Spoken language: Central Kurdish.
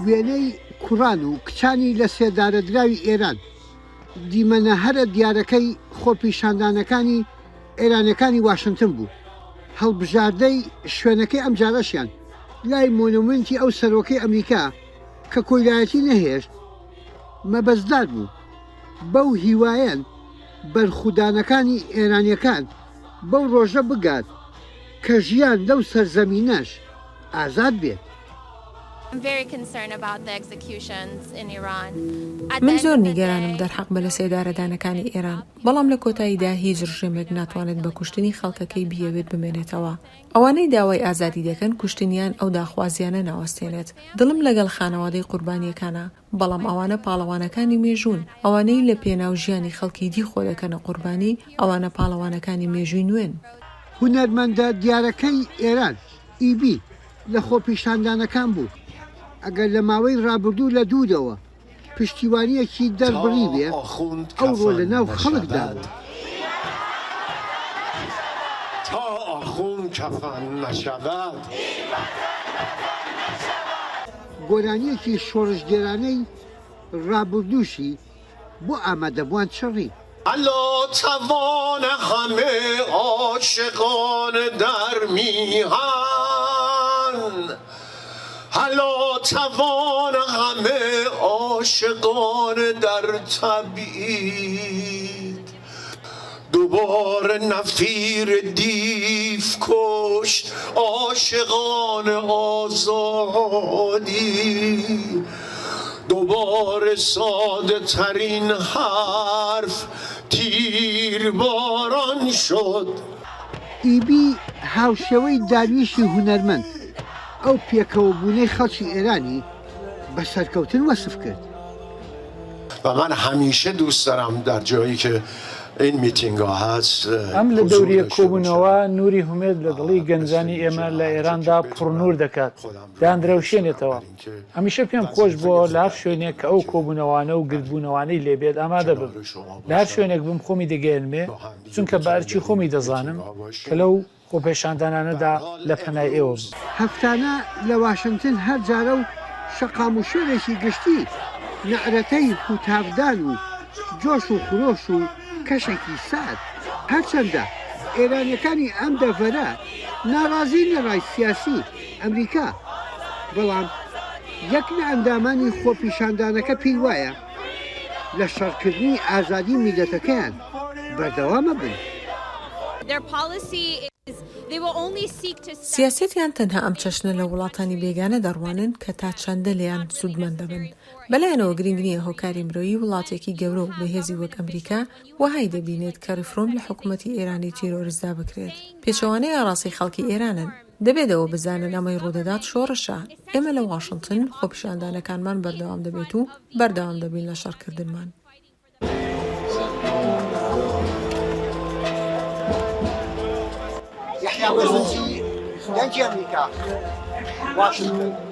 وێنەی کوڕان و کچانی لە سێدارەدراوی ئێران دیمەنە هەرە دیارەکەی خۆپیشاندانەکانی ئێرانەکانی واشنگتن بوو. هەڵبژاردەی شوێنەکەی ئەم جارەشیان لای مۆنومنتی ئەو سەرۆکەی ئەمریکا کە کۆیلایەتی نەهێشت مەبەزدار بوو. بەو هیوایەن بەرخودانەکانی ئێرانیەکان بەو ڕۆژە بگات کە ژیان لەو سەرزەمینەش ئازاد بێت. من زۆر نیگەرانم دەرحەق بە لە سێدارەدانەکانی ئێران، بەڵام لە کۆتاییدا هیچ ڕژێمێک ناتوانێت بە کوشتنی خەڵکەکەی بیەوێت بمێنێتەوە. ئەوانەی داوای ئازادی دەکەن کوشتنیان ئەو داخوازیانە ناوەستێنێت. دڵم لەگەڵ خانەوادەی قوربانیەکانە، بەڵام ئەوانە پاڵەوانەکانی مێژوون، ئەوانەی لە پێناو ژیانی خەڵکی دی خۆ دەکەنە قوربانی، ئەوانە پاڵەوانەکانی مێژووی نوێن. هونەرمەندە دیارەکەی ئێران ئیبی لە خۆپیشاندانەکان بوو. ئەگەر لە ماوەی ڕابردوو لە دوودەوە پشتیوانیەکی دەربڕی بێ ئەو ڕۆ لە ناو خەڵکدا بوو. تا ئاخوون کەفەن نەشەوەد گۆرانیەکی شۆڕشگێرانەی ڕابردووشی بۆ ئامادەبووان چڕی. الا توان همه عاشقان در میهن، الا توان همه عاشقان در تبعید، دوباره نفیر دیو کشت عاشقان آزادی، دوباره ساده ترین حرف تیر باران شد. ئیبی هاوشێوەی دارویشی هونەرمەند ئەو پێکەوەبوونەی خەڵکی ئێرانی بە سەرکەوتن وەسف کرد. و من همیشه دوست دارم در جایی که این میتینگ ها هست ئەم لە دەوریە کۆبوونەوە نوری هومێد لە دڵی گەنجانی ئێمە لە ئێراندا پڕنور دەکات، دانرەوشێنێتەوە. هەمیشە پێم خۆش بۆ لە هەر شوێنێک کە ئەو کۆبوونەوانە و گردبوونەوانەی لێبێت ئامادە بم. لە هەر شوێنێک بم خۆمی دەگەێنمێ، چونکە بارچی خۆمی دەزانم کە لەو خۆپێشاندانانەدا لە پەنای ئێوە بم. هەفتانە لە واشنگتن هەر جارە و شەقام و شوێنێکی گشتی نەعرەتەی هوتاودان و جۆش و خرۆش و کەشێکی سات. هەرچەندە ئێرانیەکانی ئەم دەڤەرە ناڕازی لە ڕای سیاسی ئەمریکا، بەڵام یەک لە ئەندامانی خۆپیشاندانەکە پێی وایە لە شەڕکردنی ئازادی میلەتەکەیان بەردەوامە بن. سیاسەتیان تەنها ئەم چەشنە لە وڵاتانی بێگانە دەڕوانن کە تا چەندە لێیان سوودمەند دەبن. بەلایەنەوە گرنگ نییە هۆکاری مرۆیی وڵاتێکی گەورە و بەهێزی وەک ئەمریکا وەهای دەبینێت کە ریفۆرم لە حکوومەتی ئێرانی تیرۆریزدا بکرێت. پێچەوانەی ئاڕاستی خەڵکی ئێرانن، دەبێتەوە بزانن ئەمەی ڕوودەدات شۆڕشە. ئێمە لە واشنگتن خۆپیشاندانەکانمان بەردەوام دەبێت و بەردەوام دەبین لە شەڕکردنمان. يحيى بزنجي ينجي أمريكا واشنطن.